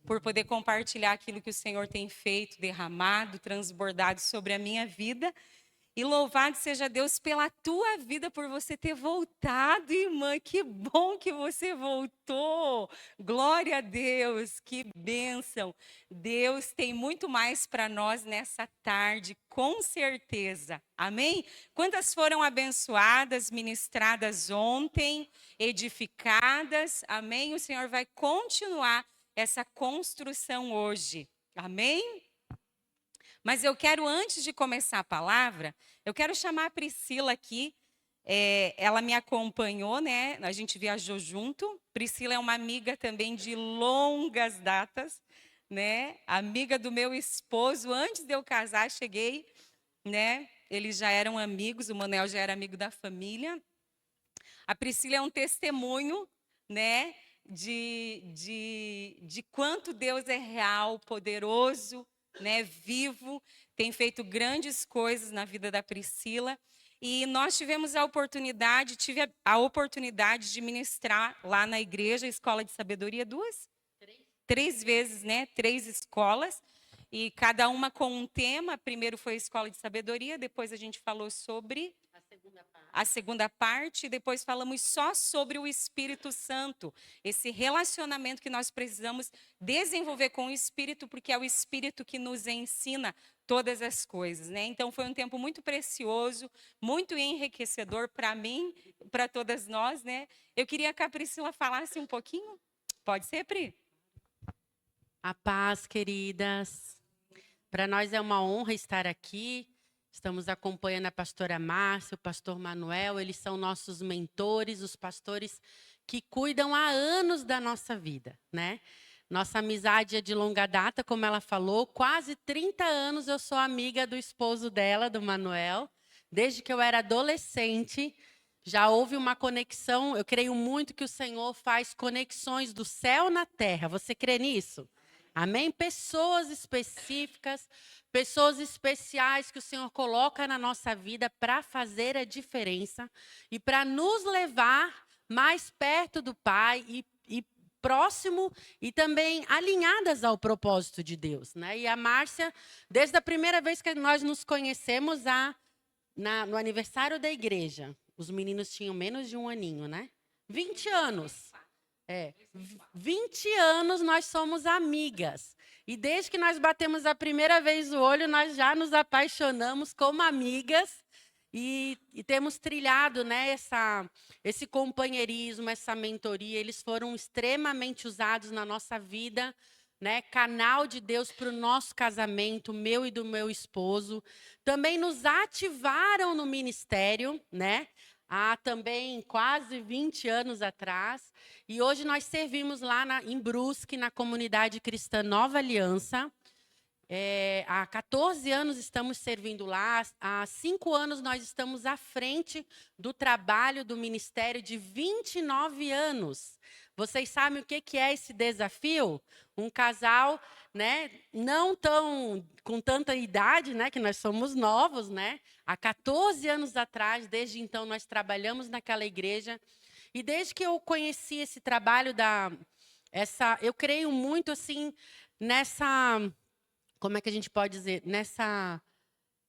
por poder compartilhar aquilo que o Senhor tem feito, derramado, transbordado sobre a minha vida. E louvado seja Deus pela tua vida, por você ter voltado, irmã. Que bom que você voltou. Glória a Deus, que bênção. Deus tem muito mais para nós nessa tarde, com certeza. Amém? Quantas foram abençoadas, ministradas ontem, edificadas? Amém? O Senhor vai continuar essa construção hoje. Amém? Mas eu quero, antes de começar a palavra, eu quero chamar a Priscila aqui. Ela me acompanhou, né? A gente viajou junto. Priscila é uma amiga também de longas datas, né? Amiga do meu esposo. Antes de eu casar, cheguei, né? Eles já eram amigos, o Manuel já era amigo da família. A Priscila é um testemunho, né? De quanto Deus é real, poderoso, né, vivo, tem feito grandes coisas na vida da Priscila. E nós tive a oportunidade de ministrar lá na igreja, Escola de Sabedoria, três vezes, né? 3 escolas, e cada uma com um tema. Primeiro foi a Escola de Sabedoria, depois a gente falou sobre a segunda parte, depois falamos só sobre o Espírito Santo, esse relacionamento que nós precisamos desenvolver com o Espírito, porque é o Espírito que nos ensina todas as coisas, né? Então foi um tempo muito precioso, muito enriquecedor para mim, para todas nós, né? Eu queria que a Priscila falasse um pouquinho. Pode ser, Pri? A paz, queridas. Para nós é uma honra estar aqui. Estamos acompanhando a pastora Márcia, o pastor Manuel. Eles são nossos mentores, os pastores que cuidam há anos da nossa vida, né? Nossa amizade é de longa data, como ela falou. Quase 30 anos eu sou amiga do esposo dela, do Manuel. Desde que eu era adolescente, já houve uma conexão. Eu creio muito que o Senhor faz conexões do céu na terra. Você crê nisso? Amém? Pessoas específicas, pessoas especiais que o Senhor coloca na nossa vida para fazer a diferença e para nos levar mais perto do Pai e próximo e também alinhadas ao propósito de Deus, né? E a Márcia, desde a primeira vez que nós nos conhecemos no aniversário da igreja, os meninos tinham menos de um aninho, né? 20 anos. 20 anos nós somos amigas. E desde que nós batemos a primeira vez o olho, nós já nos apaixonamos como amigas e temos trilhado, né, esse companheirismo, essa mentoria. Eles foram extremamente usados na nossa vida, né, canal de Deus para o nosso casamento, meu e do meu esposo. Também nos ativaram no ministério, né? Há também quase 20 anos atrás. E hoje nós servimos lá em Brusque, na comunidade cristã Nova Aliança. Há 14 anos estamos servindo lá. Há 5 anos nós estamos à frente do trabalho do ministério de 29 anos. Vocês sabem o que é esse desafio? Um casal, né, não tão com tanta idade, né, que nós somos novos, né? Há 14 anos atrás, desde então nós trabalhamos naquela igreja. E desde que eu conheci esse trabalho eu creio muito assim nessa, como é que a gente pode dizer, nessa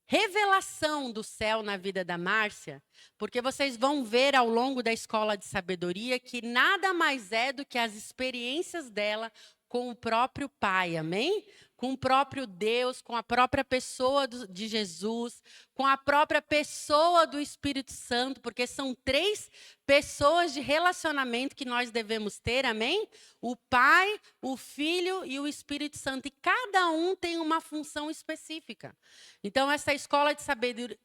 revelação do céu na vida da Márcia, porque vocês vão ver ao longo da escola de sabedoria que nada mais é do que as experiências dela com o próprio Pai, amém? Com o próprio Deus, com a própria pessoa de Jesus, com a própria pessoa do Espírito Santo, porque são 3 pessoas de relacionamento que nós devemos ter, amém? O Pai, o Filho e o Espírito Santo, e cada um tem uma função específica. Então, essa escola de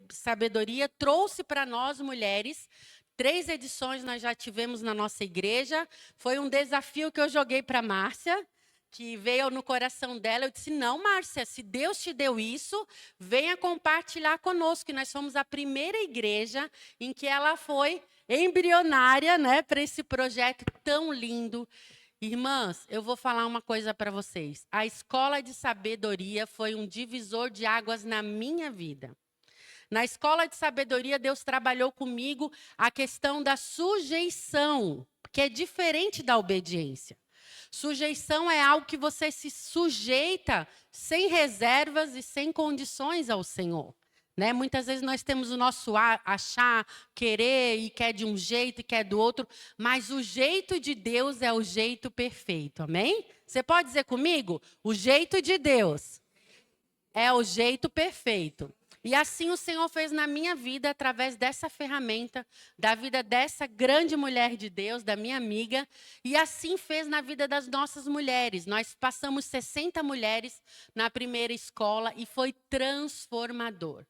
sabedoria trouxe para nós, mulheres, 3 edições nós já tivemos na nossa igreja. Foi um desafio que eu joguei para a Márcia, que veio no coração dela. Eu disse, não, Márcia, se Deus te deu isso, venha compartilhar conosco. E nós fomos a primeira igreja em que ela foi embrionária, né, para esse projeto tão lindo. Irmãs, eu vou falar uma coisa para vocês. A escola de sabedoria foi um divisor de águas na minha vida. Na escola de sabedoria, Deus trabalhou comigo a questão da sujeição, que é diferente da obediência. Sujeição é algo que você se sujeita sem reservas e sem condições ao Senhor. Né? Muitas vezes nós temos o nosso achar, querer, e quer de um jeito e quer do outro, mas o jeito de Deus é o jeito perfeito, amém? Você pode dizer comigo? O jeito de Deus é o jeito perfeito. E assim o Senhor fez na minha vida, através dessa ferramenta, da vida dessa grande mulher de Deus, da minha amiga, e assim fez na vida das nossas mulheres. Nós passamos 60 mulheres na primeira escola e foi transformador.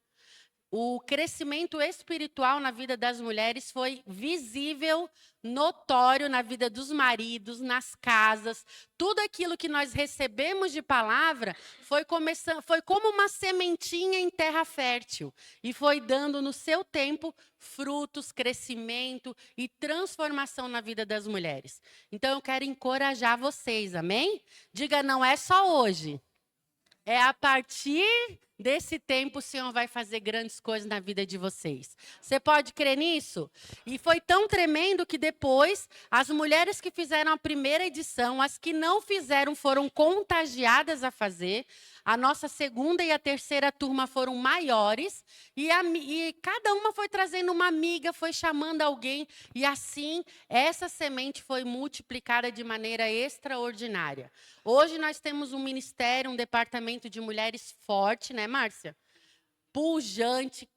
O crescimento espiritual na vida das mulheres foi visível, notório na vida dos maridos, nas casas. Tudo aquilo que nós recebemos de palavra foi como uma sementinha em terra fértil. E foi dando no seu tempo frutos, crescimento e transformação na vida das mulheres. Então eu quero encorajar vocês, amém? Diga, não é só hoje. É a partir desse tempo o Senhor vai fazer grandes coisas na vida de vocês. Você pode crer nisso? E foi tão tremendo que depois, as mulheres que fizeram a primeira edição, as que não fizeram foram contagiadas a fazer. A nossa segunda e a terceira turma foram maiores. E cada uma foi trazendo uma amiga, foi chamando alguém. E assim, essa semente foi multiplicada de maneira extraordinária. Hoje nós temos um ministério, um departamento de mulheres forte, né, Márcia? Pujante,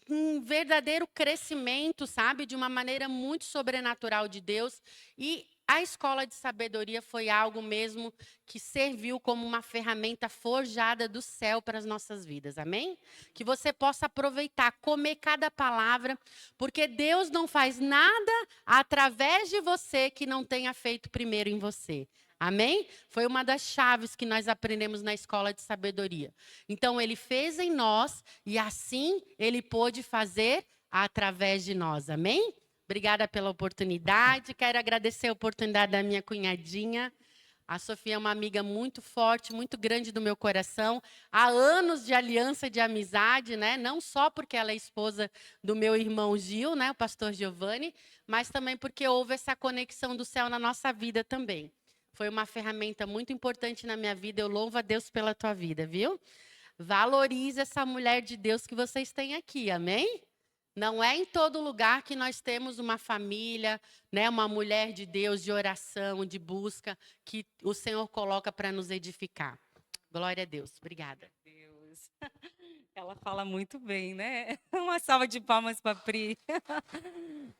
um verdadeiro crescimento, sabe? De uma maneira muito sobrenatural de Deus. E a escola de sabedoria foi algo mesmo que serviu como uma ferramenta forjada do céu para as nossas vidas, amém? Que você possa aproveitar, comer cada palavra, porque Deus não faz nada através de você que não tenha feito primeiro em você. Amém? Foi uma das chaves que nós aprendemos na escola de sabedoria. Então, ele fez em nós e assim ele pôde fazer através de nós. Amém? Obrigada pela oportunidade. Quero agradecer a oportunidade da minha cunhadinha. A Sofia é uma amiga muito forte, muito grande do meu coração. Há anos de aliança, de amizade, né? Não só porque ela é esposa do meu irmão Gil, né? O pastor Giovanni, mas também porque houve essa conexão do céu na nossa vida também. Foi uma ferramenta muito importante na minha vida. Eu louvo a Deus pela tua vida, viu? Valorize essa mulher de Deus que vocês têm aqui, amém? Não é em todo lugar que nós temos uma família, né, uma mulher de Deus, de oração, de busca, que o Senhor coloca para nos edificar. Glória a Deus. Obrigada. Deus. Ela fala muito bem, né? Uma salva de palmas para a Pri.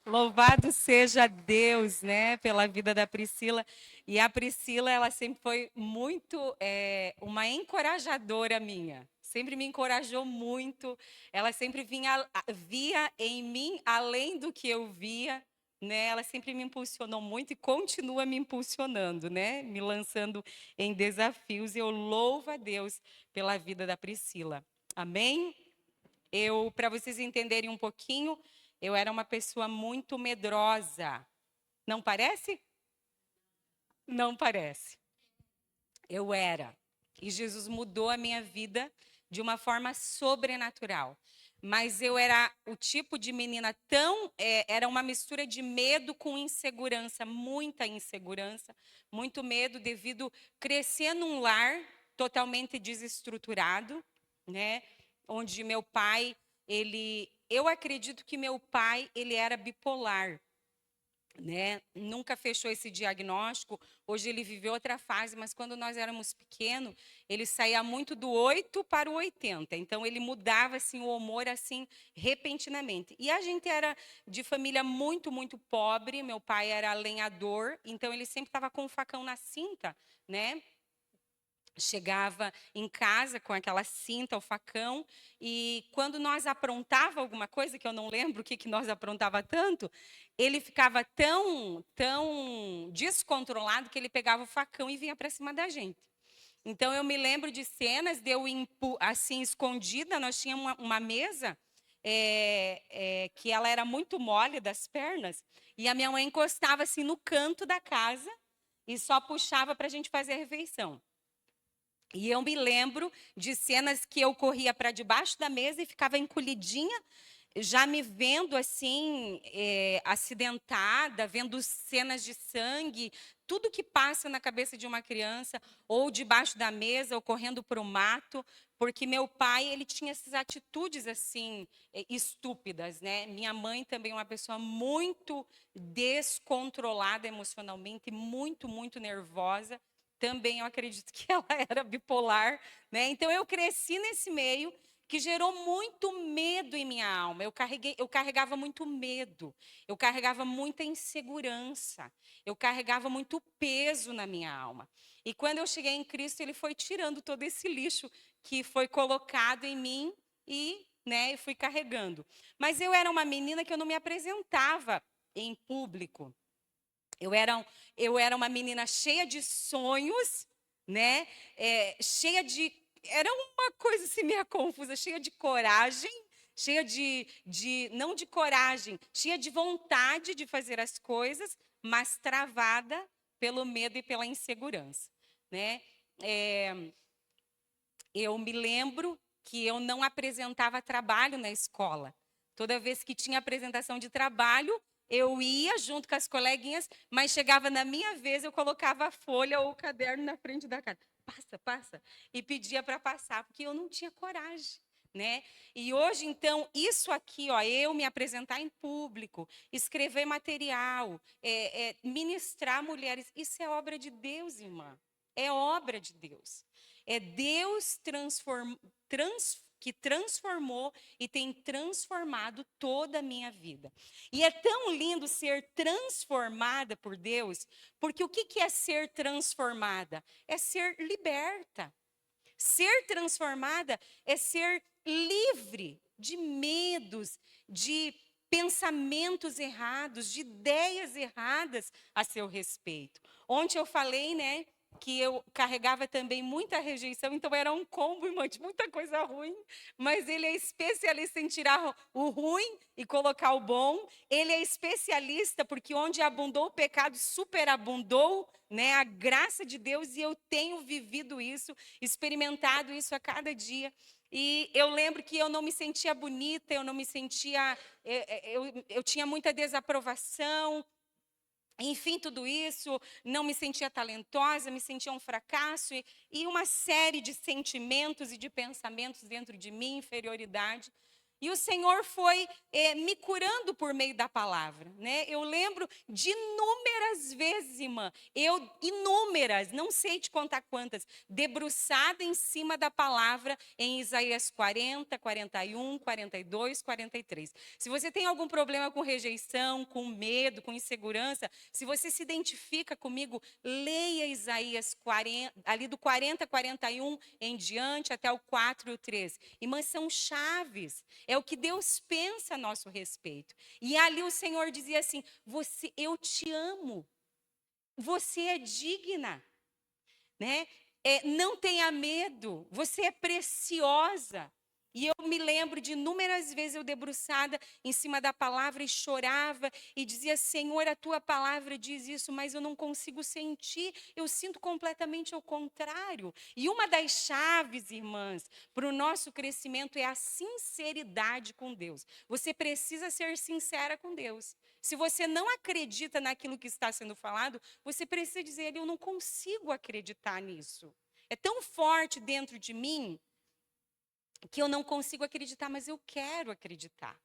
Louvado seja Deus, né, pela vida da Priscila. E a Priscila, ela sempre foi muito uma encorajadora minha. Sempre me encorajou muito. Ela sempre via em mim além do que eu via, né? Ela sempre me impulsionou muito e continua me impulsionando, né? Me lançando em desafios. E eu louvo a Deus pela vida da Priscila. Amém? Para vocês entenderem um pouquinho, eu era uma pessoa muito medrosa. Não parece? Não parece. Eu era. E Jesus mudou a minha vida de uma forma sobrenatural. Mas eu era o tipo de menina era uma mistura de medo com insegurança, muita insegurança, muito medo devido crescer num lar totalmente desestruturado, né? Onde meu pai, eu acredito que meu pai, ele era bipolar, né? Nunca fechou esse diagnóstico. Hoje ele viveu outra fase, mas quando nós éramos pequenos, ele saía muito do 8 para o 80. Então ele mudava assim o humor assim repentinamente. E a gente era de família muito, muito pobre. Meu pai era lenhador, então ele sempre estava com o facão na cinta, né? Chegava em casa com aquela cinta, o facão, e quando nós aprontava alguma coisa, que eu não lembro o que nós aprontava tanto, ele ficava tão descontrolado que ele pegava o facão e vinha para cima da gente. Então, eu me lembro de cenas de eu, assim, escondida, nós tínhamos uma mesa que ela era muito mole das pernas, e a minha mãe encostava assim no canto da casa e só puxava para a gente fazer a refeição. E eu me lembro de cenas que eu corria para debaixo da mesa e ficava encolhidinha, já me vendo assim, acidentada, vendo cenas de sangue, tudo que passa na cabeça de uma criança, ou debaixo da mesa, ou correndo para o mato, porque meu pai, ele tinha essas atitudes assim, estúpidas, né? Minha mãe também é uma pessoa muito descontrolada emocionalmente, muito nervosa. Também eu acredito que ela era bipolar, né? Então eu cresci nesse meio que gerou muito medo em minha alma. Eu carregava muito medo, eu carregava muita insegurança, eu carregava muito peso na minha alma. E quando eu cheguei em Cristo, ele foi tirando todo esse lixo que foi colocado em mim e, né, eu fui carregando. Mas eu era uma menina que eu não me apresentava em público. Eu era uma menina cheia de sonhos, né? Cheia de. Era uma coisa assim meio confusa, cheia de coragem, cheia não de coragem, cheia de vontade de fazer as coisas, mas travada pelo medo e pela insegurança, né? É, eu me lembro que eu não apresentava trabalho na escola. Toda vez que tinha apresentação de trabalho, eu ia junto com as coleguinhas, mas chegava na minha vez, eu colocava a folha ou o caderno na frente da cara. Passa, passa. E pedia para passar, porque eu não tinha coragem. Né? E hoje, então, isso aqui, ó, eu me apresentar em público, escrever material, ministrar mulheres, isso é obra de Deus, irmã. É obra de Deus. É Deus que transformou e tem transformado toda a minha vida. E é tão lindo ser transformada por Deus, porque o que é ser transformada? É ser liberta. Ser transformada é ser livre de medos, de pensamentos errados, de ideias erradas a seu respeito. Ontem eu falei, né, que eu carregava também muita rejeição, então era um combo, irmã, de muita coisa ruim, mas ele é especialista em tirar o ruim e colocar o bom. Ele é especialista porque onde abundou o pecado, superabundou, né, a graça de Deus, e eu tenho vivido isso, experimentado isso a cada dia. E eu lembro que eu não me sentia bonita, eu não me sentia, eu tinha muita desaprovação. Enfim, tudo isso, não me sentia talentosa, me sentia um fracasso e uma série de sentimentos e de pensamentos dentro de mim, inferioridade. E o Senhor foi me curando por meio da palavra, né? Eu lembro de inúmeras vezes, irmã, inúmeras, não sei te contar quantas, debruçada em cima da palavra em Isaías 40, 41, 42, 43. Se você tem algum problema com rejeição, com medo, com insegurança, se você se identifica comigo, leia Isaías 40, ali do 40, 41 em diante até o 4 e o 13. Irmãs, são chaves. É o que Deus pensa a nosso respeito. E ali o Senhor dizia assim: eu te amo. Você é digna, né? Não tenha medo. Você é preciosa. E eu me lembro de inúmeras vezes eu debruçada em cima da palavra e chorava e dizia: Senhor, a tua palavra diz isso, mas eu não consigo sentir, eu sinto completamente o contrário. E uma das chaves, irmãs, para o nosso crescimento é a sinceridade com Deus. Você precisa ser sincera com Deus. Se você não acredita naquilo que está sendo falado, você precisa dizer: eu não consigo acreditar nisso. É tão forte dentro de mim que eu não consigo acreditar, mas eu quero acreditar.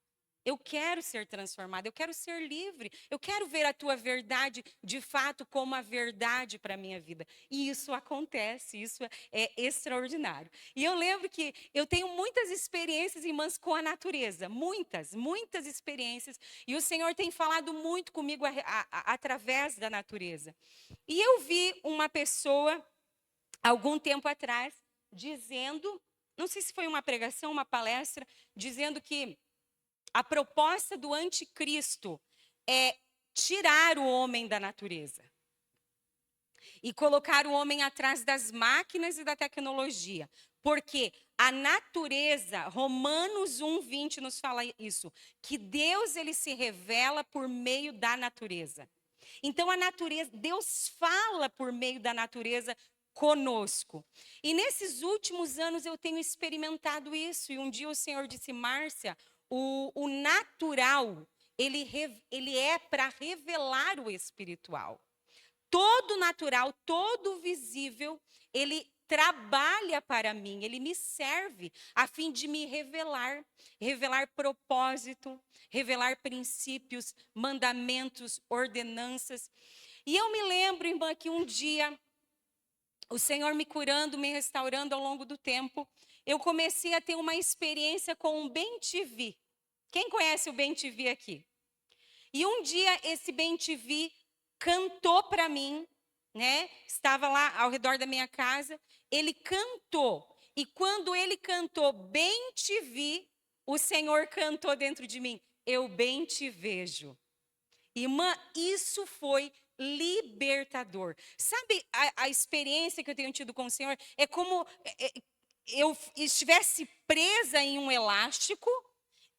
Eu quero ser transformada, eu quero ser livre, eu quero ver a tua verdade de fato como a verdade para a minha vida. E isso acontece, isso é extraordinário. E eu lembro que eu tenho muitas experiências, irmãs, com a natureza, muitas experiências. E o Senhor tem falado muito comigo através da natureza. E eu vi uma pessoa, algum tempo atrás, dizendo, não sei se foi uma pregação, uma palestra, dizendo que a proposta do anticristo é tirar o homem da natureza e colocar o homem atrás das máquinas e da tecnologia. Porque a natureza, Romanos 1:20 nos fala isso, que Deus ele se revela por meio da natureza. Então a natureza, Deus fala por meio da natureza conosco. E nesses últimos anos eu tenho experimentado isso. E um dia o Senhor disse: Márcia, o natural, ele é para revelar o espiritual. todo natural, todo visível, ele trabalha para mim, ele me serve a fim de me revelar, revelar propósito, revelar princípios, mandamentos, ordenanças. E eu me lembro, irmã, que um dia o Senhor me curando, me restaurando ao longo do tempo, eu comecei a ter uma experiência com o BenTV. Quem conhece o BenTV aqui? E um dia esse BenTV cantou para mim, né? Estava lá ao redor da minha casa, ele cantou. E quando ele cantou BenTV, o Senhor cantou dentro de mim, eu bem te vejo. Irmã, isso foi libertador. Sabe a experiência que eu tenho tido com o Senhor? É como eu estivesse presa em um elástico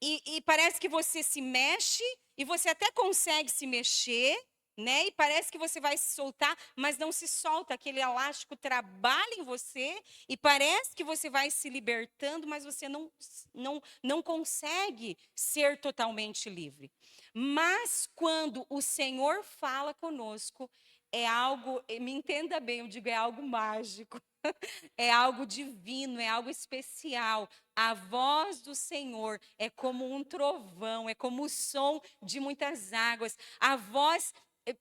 e parece que você se mexe e você até consegue se mexer, né? E parece que você vai se soltar, mas não se solta. Aquele elástico trabalha em você e parece que você vai se libertando, mas você não consegue ser totalmente livre. Mas quando o Senhor fala conosco, é algo, me entenda bem, eu digo, é algo mágico. É algo divino, é algo especial. A voz do Senhor é como um trovão, é como o som de muitas águas. A voz,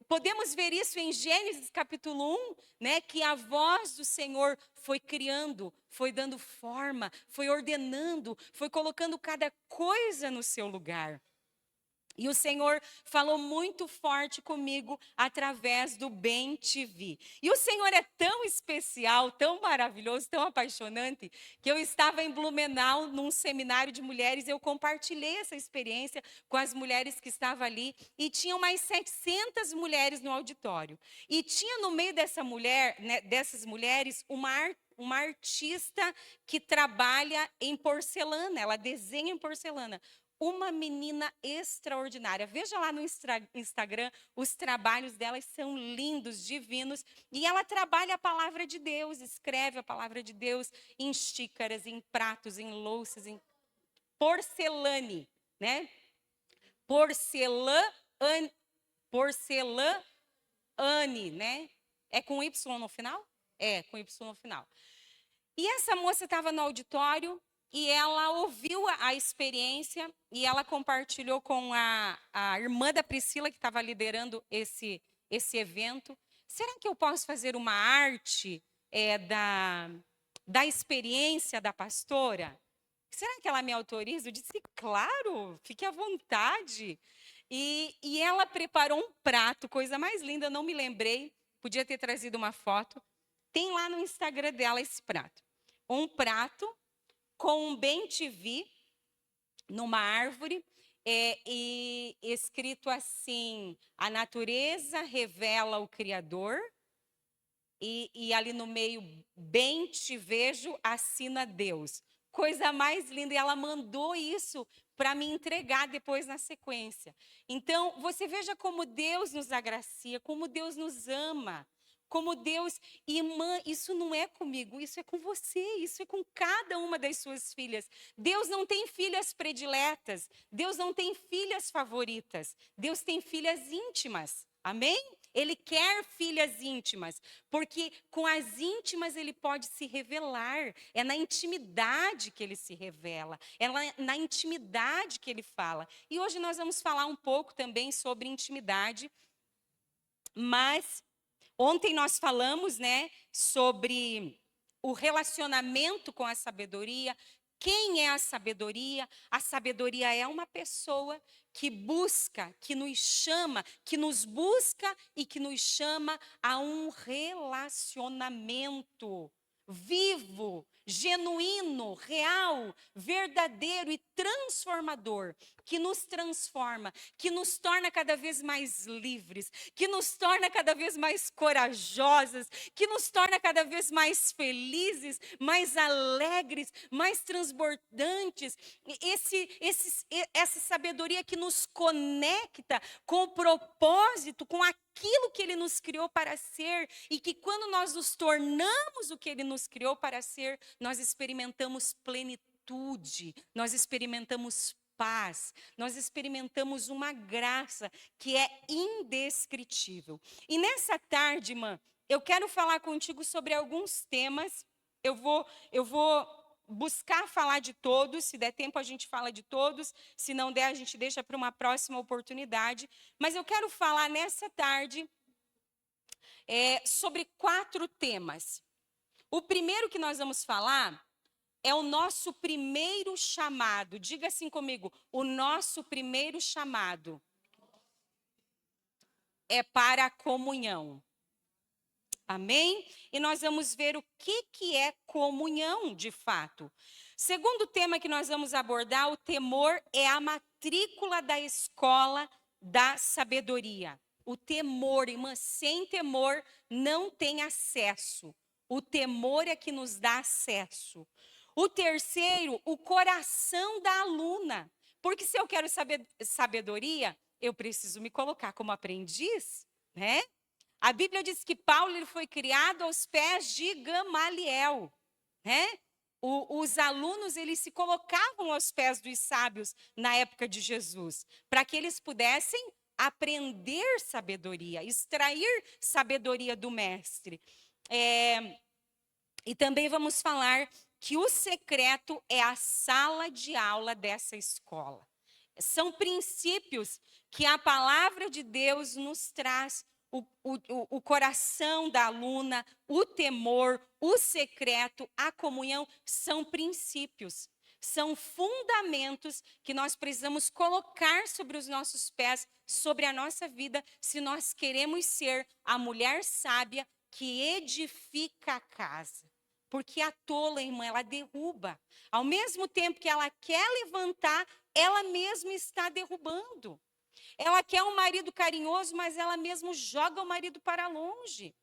podemos ver isso em Gênesis capítulo 1, né? Que a voz do Senhor foi criando, foi dando forma, foi ordenando, foi colocando cada coisa no seu lugar. E o Senhor falou muito forte comigo através do BenTV. E o Senhor é tão especial, tão maravilhoso, tão apaixonante, que eu estava em Blumenau, num seminário de mulheres, eu compartilhei essa experiência com as mulheres que estavam ali, e tinham mais 700 mulheres no auditório. E tinha no meio dessa mulher, né, dessas mulheres, uma artista que trabalha em porcelana, ela desenha em porcelana. Uma menina extraordinária. Veja lá no Instagram, os trabalhos delas são lindos, divinos. E ela trabalha a palavra de Deus, escreve a palavra de Deus em xícaras, em pratos, em louças, em porcelane, né? Porcelane, né? É com Y no final? É, com Y no final. E essa moça estava no auditório e ela ouviu a experiência e ela compartilhou com a irmã da Priscila, que estava liderando esse evento. Será que eu posso fazer uma arte da experiência da pastora? Será que ela me autoriza? Eu disse, claro, fique à vontade. E ela preparou um prato, coisa mais linda, eu não me lembrei, podia ter trazido uma foto. Tem lá no Instagram dela esse prato. Um prato com um BenTV numa árvore e escrito assim, a natureza revela o Criador e ali no meio, bem te vejo, assina Deus. Coisa mais linda, e ela mandou isso para me entregar depois na sequência. Então, você veja como Deus nos agracia, como Deus nos ama. Como Deus, irmã, isso não é comigo, isso é com você, isso é com cada uma das suas filhas. Deus não tem filhas prediletas, Deus não tem filhas favoritas, Deus tem filhas íntimas, amém? Ele quer filhas íntimas, porque com as íntimas ele pode se revelar, é na intimidade que ele se revela, é na intimidade que ele fala. E hoje nós vamos falar um pouco também sobre intimidade, mas ontem nós falamos, né, sobre o relacionamento com a sabedoria. Quem é a sabedoria? A sabedoria é uma pessoa que busca, que nos chama, que nos busca e que nos chama a um relacionamento vivo, genuíno, real, verdadeiro e transformador, que nos transforma, que nos torna cada vez mais livres, que nos torna cada vez mais corajosas, que nos torna cada vez mais felizes, mais alegres, mais transbordantes. Essa sabedoria que nos conecta com o propósito, com aquilo que ele nos criou para ser, e que quando nós nos tornamos o que ele nos criou para ser, nós experimentamos plenitude, nós experimentamos paz, nós experimentamos uma graça que é indescritível. E nessa tarde, irmã, eu quero falar contigo sobre alguns temas. Eu vou buscar falar de todos, se der tempo a gente fala de todos, se não der a gente deixa para uma próxima oportunidade. Mas eu quero falar nessa tarde sobre 4 temas. O primeiro que nós vamos falar é o nosso primeiro chamado. Diga assim comigo, o nosso primeiro chamado é para a comunhão. Amém? E nós vamos ver o que é comunhão de fato. Segundo tema que nós vamos abordar, o temor é a matrícula da escola da sabedoria. O temor, irmã, sem temor não tem acesso. O temor é que nos dá acesso. O terceiro, o coração da aluna. Porque se eu quero sabedoria, eu preciso me colocar como aprendiz, né? A Bíblia diz que Paulo ele foi criado aos pés de Gamaliel, né? Os alunos eles se colocavam aos pés dos sábios na época de Jesus, para que eles pudessem aprender sabedoria, extrair sabedoria do mestre. E também vamos falar que o secreto é a sala de aula dessa escola. São princípios que a palavra de Deus nos traz. O coração da aluna, o temor, o secreto, a comunhão, são princípios, são fundamentos que nós precisamos colocar sobre os nossos pés, sobre a nossa vida, se nós queremos ser a mulher sábia que edifica a casa. Porque a tola, irmã, ela derruba. Ao mesmo tempo que ela quer levantar, ela mesma está derrubando. Ela quer um marido carinhoso, mas ela mesma joga o marido para longe.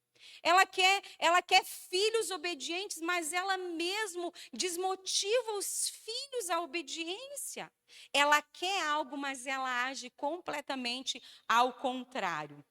Ela quer filhos obedientes, mas ela mesma desmotiva os filhos à obediência. Ela quer algo, mas ela age completamente ao contrário.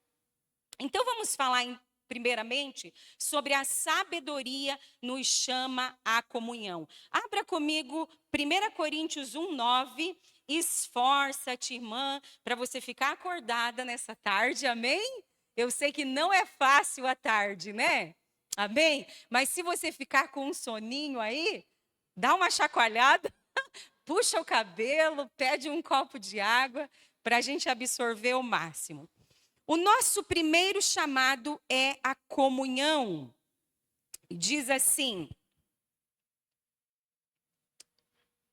Então vamos falar primeiramente sobre a sabedoria nos chama à comunhão. Abra comigo 1 Coríntios 1:9. Esforça-te, irmã, para você ficar acordada nessa tarde, amém? Eu sei que não é fácil a tarde, né? Amém? Mas se você ficar com um soninho aí, dá uma chacoalhada, puxa o cabelo, pede um copo de água para a gente absorver o máximo. O nosso primeiro chamado é a comunhão. Diz assim,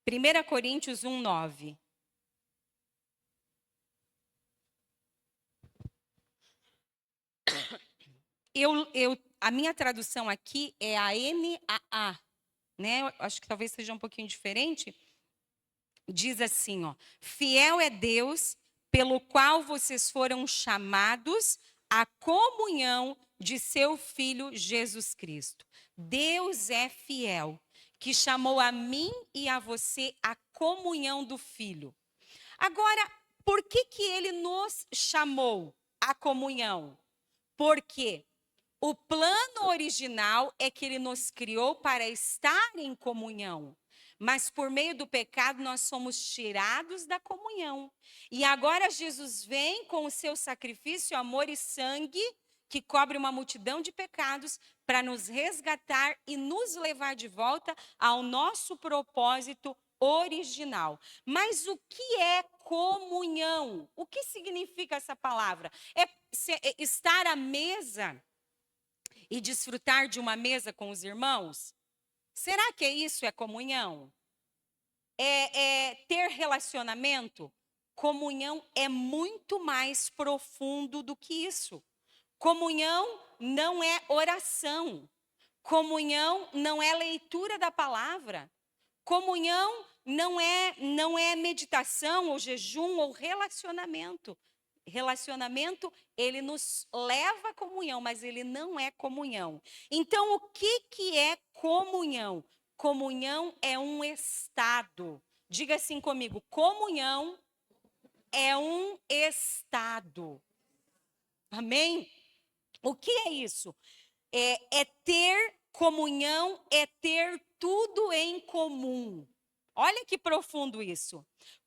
1 Coríntios 1:9. A minha tradução aqui é a NAA, né? Eu acho que talvez seja um pouquinho diferente. Diz assim, ó: fiel é Deus, pelo qual vocês foram chamados à comunhão de seu Filho Jesus Cristo. Deus é fiel, que chamou a mim e a você à comunhão do Filho. Agora, por que ele nos chamou à comunhão? Porque o plano original é que ele nos criou para estar em comunhão. Mas por meio do pecado nós somos tirados da comunhão. E agora Jesus vem com o seu sacrifício, amor e sangue, que cobre uma multidão de pecados, para nos resgatar e nos levar de volta ao nosso propósito original. Mas o que é comunhão? O que significa essa palavra? É estar à mesa e desfrutar de uma mesa com os irmãos? Será que isso é comunhão? É ter relacionamento? Comunhão é muito mais profundo do que isso. Comunhão não é oração. Comunhão não é leitura da palavra. Comunhão não é meditação ou jejum ou relacionamento. Relacionamento, ele nos leva à comunhão, mas ele não é comunhão. Então, o que é comunhão? Comunhão é um estado. Diga assim comigo, comunhão é um estado. Amém? O que é isso? É ter comunhão, é ter tudo em comum. Olha que profundo isso.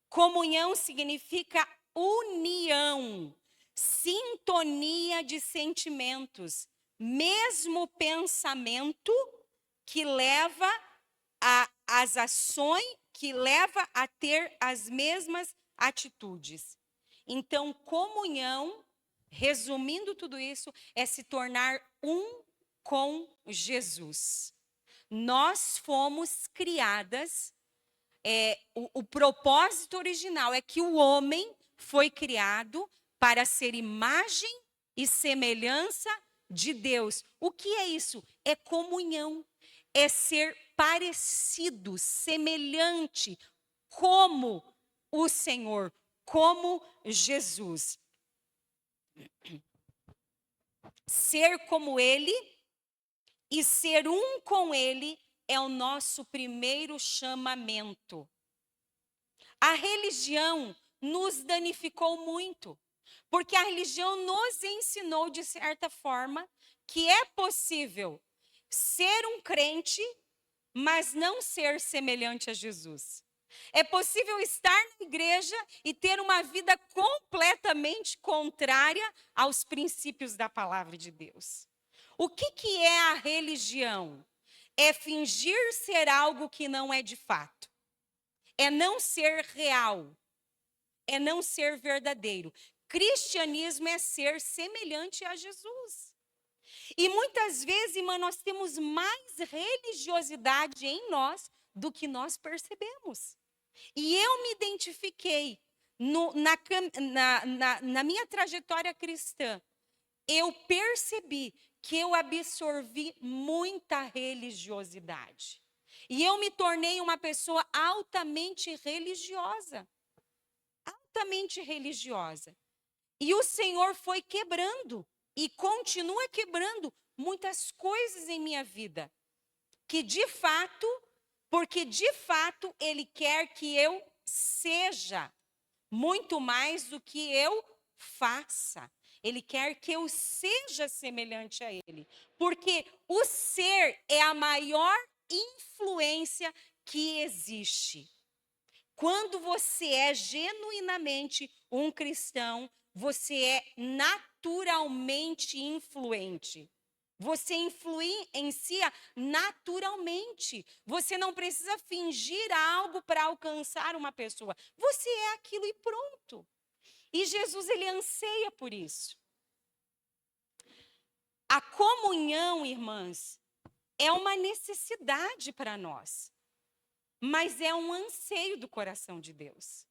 Comunhão significa união, sintonia de sentimentos, mesmo pensamento que leva às ações, que leva a ter as mesmas atitudes. Então, comunhão, resumindo tudo isso, é se tornar um com Jesus. Nós fomos criadas, o propósito original é que o homem foi criado para ser imagem e semelhança de Deus. O que é isso? É comunhão, é ser parecido, semelhante, como o Senhor, como Jesus. Ser como Ele e ser um com Ele é o nosso primeiro chamamento. A religião nos danificou muito, porque a religião nos ensinou, de certa forma, que é possível ser um crente, mas não ser semelhante a Jesus. É possível estar na igreja e ter uma vida completamente contrária aos princípios da palavra de Deus. O que é a religião? É fingir ser algo que não é de fato. É não ser real. É não ser verdadeiro. Cristianismo é ser semelhante a Jesus. E muitas vezes, irmã, nós temos mais religiosidade em nós do que nós percebemos. E eu me identifiquei na minha trajetória cristã. Eu percebi que eu absorvi muita religiosidade. E eu me tornei uma pessoa altamente religiosa. Altamente religiosa. E o Senhor foi quebrando e continua quebrando muitas coisas em minha vida. Que de fato, porque de fato Ele quer que eu seja muito mais do que eu faça. Ele quer que eu seja semelhante a Ele. Porque o ser é a maior influência que existe. Quando você é genuinamente um cristão, você é naturalmente influente. Você influencia naturalmente. Você não precisa fingir algo para alcançar uma pessoa. Você é aquilo e pronto. E Jesus, ele anseia por isso. A comunhão, irmãs, é uma necessidade para nós. Mas é um anseio do coração de Deus.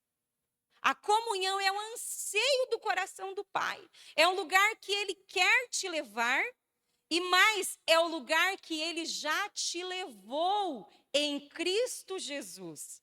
A comunhão é um anseio do coração do Pai. É um lugar que Ele quer te levar. E mais, é o lugar que Ele já te levou em Cristo Jesus.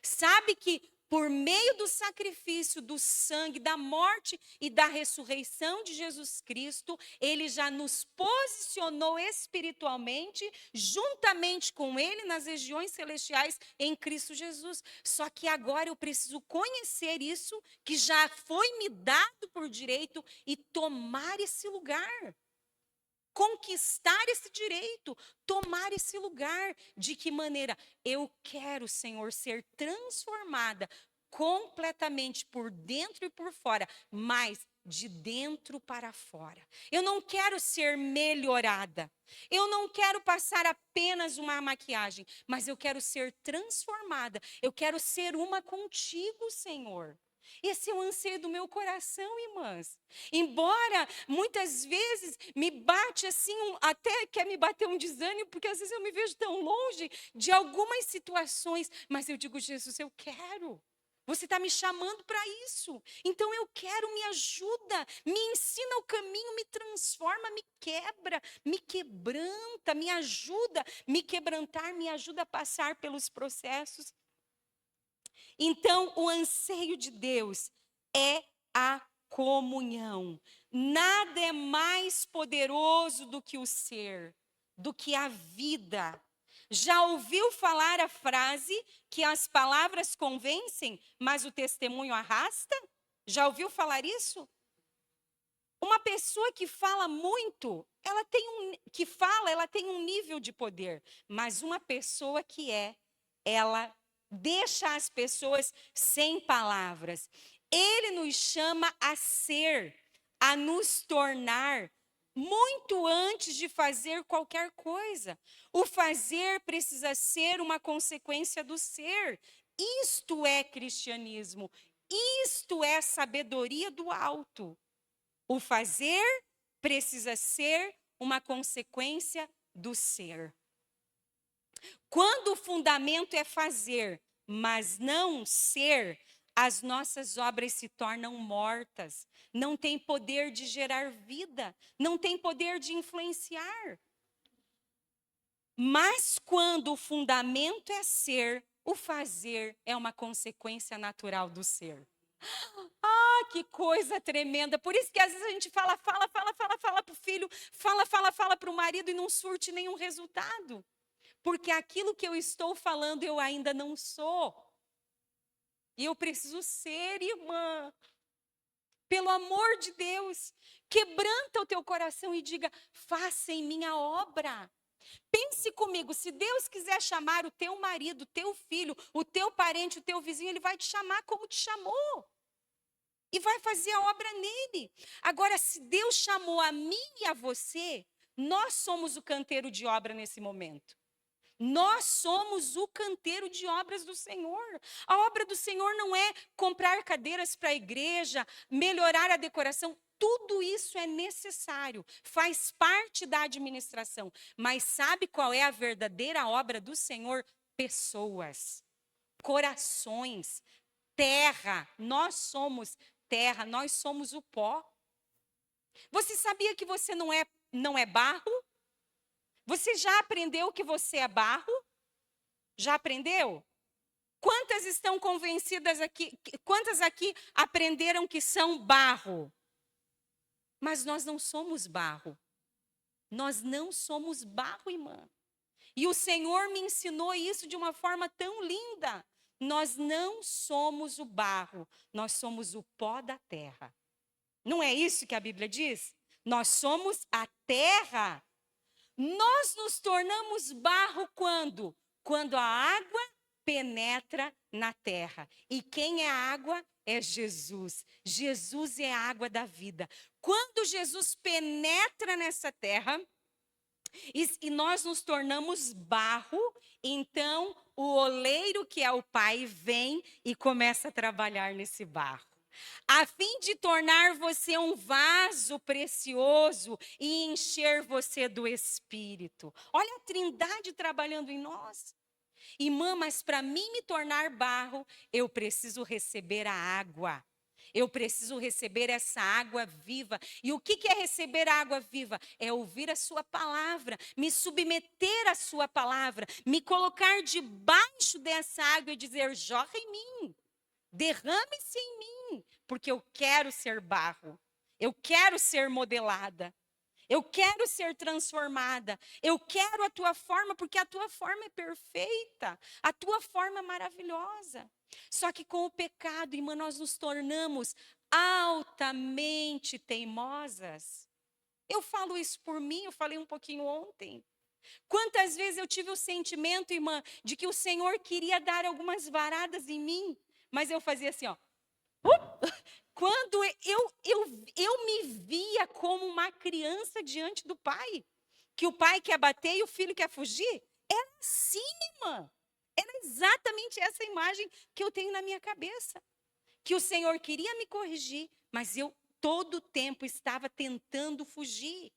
Sabe que por meio do sacrifício, do sangue, da morte e da ressurreição de Jesus Cristo, Ele já nos posicionou espiritualmente, juntamente com Ele, nas regiões celestiais, em Cristo Jesus. Só que agora eu preciso conhecer isso, que já foi me dado por direito, e tomar esse lugar. Conquistar esse direito, tomar esse lugar. De que maneira? Eu quero, Senhor, ser transformada completamente por dentro e por fora, mas de dentro para fora. Eu não quero ser melhorada. Eu não quero passar apenas uma maquiagem, mas eu quero ser transformada. Eu quero ser uma contigo, Senhor. Esse é o anseio do meu coração, irmãs. Embora muitas vezes me bate assim, até quer me bater um desânimo, porque às vezes eu me vejo tão longe de algumas situações, mas eu digo, Jesus, eu quero. Você está me chamando para isso. Então eu quero, me ajuda, me ensina o caminho, me transforma, me quebra, me quebranta, me ajuda, me quebrantar, me ajuda a passar pelos processos. Então, o anseio de Deus é a comunhão. Nada é mais poderoso do que o ser, do que a vida. Já ouviu falar a frase que as palavras convencem, mas o testemunho arrasta? Já ouviu falar isso? Uma pessoa que fala muito, ela tem um nível de poder, mas uma pessoa ela deixa as pessoas sem palavras. Ele nos chama a ser, a nos tornar, muito antes de fazer qualquer coisa. O fazer precisa ser uma consequência do ser. Isto é cristianismo. Isto é sabedoria do alto. O fazer precisa ser uma consequência do ser. Quando o fundamento é fazer, mas não ser, as nossas obras se tornam mortas, não tem poder de gerar vida, não tem poder de influenciar. Mas quando o fundamento é ser, o fazer é uma consequência natural do ser. Ah, que coisa tremenda. Por isso que às vezes a gente fala para o filho, fala para o marido e não surte nenhum resultado. Porque aquilo que eu estou falando eu ainda não sou. E eu preciso ser, irmã. Pelo amor de Deus, quebranta o teu coração e diga, faça em mim a obra. Pense comigo, se Deus quiser chamar o teu marido, o teu filho, o teu parente, o teu vizinho, Ele vai te chamar como te chamou. E vai fazer a obra nele. Agora, se Deus chamou a mim e a você, nós somos o canteiro de obra nesse momento. Nós somos o canteiro de obras do Senhor. A obra do Senhor não é comprar cadeiras para a igreja, melhorar a decoração. Tudo isso é necessário, faz parte da administração. Mas sabe qual é a verdadeira obra do Senhor? Pessoas, corações, terra. Nós somos terra, nós somos o pó. Você sabia que você não é barro? Você já aprendeu que você é barro? Já aprendeu? Quantas estão convencidas aqui? Quantas aqui aprenderam que são barro? Mas nós não somos barro. Nós não somos barro, irmã. E o Senhor me ensinou isso de uma forma tão linda. Nós não somos o barro, nós somos o pó da terra. Não é isso que a Bíblia diz? Nós somos a terra. Nós nos tornamos barro quando? Quando a água penetra na terra. E quem é a água? É Jesus. Jesus é a água da vida. Quando Jesus penetra nessa terra, e nós nos tornamos barro, então o oleiro, que é o Pai, vem e começa a trabalhar nesse barro, a fim de tornar você um vaso precioso e encher você do Espírito. Olha a Trindade trabalhando em nós. Irmã, mas para mim me tornar barro, eu preciso receber a água. Eu preciso receber essa água viva. E o que é receber a água viva? É ouvir a sua palavra, me submeter à sua palavra, me colocar debaixo dessa água e dizer, jorra em mim, derrame-se em mim, porque eu quero ser barro, eu quero ser modelada. Eu quero ser transformada. Eu quero a tua forma, porque a tua forma é perfeita. A tua forma é maravilhosa. Só que com o pecado, irmã, nós nos tornamos altamente teimosas. Eu falo isso por mim, eu falei um pouquinho ontem. Quantas vezes eu tive o sentimento, irmã, de que o Senhor queria dar algumas varadas em mim, mas eu fazia assim, ó. Quando eu me via como uma criança diante do pai, que o pai quer bater e o filho quer fugir, era assim, irmã. Era exatamente essa imagem que eu tenho na minha cabeça. Que o Senhor queria me corrigir, mas eu todo o tempo estava tentando fugir.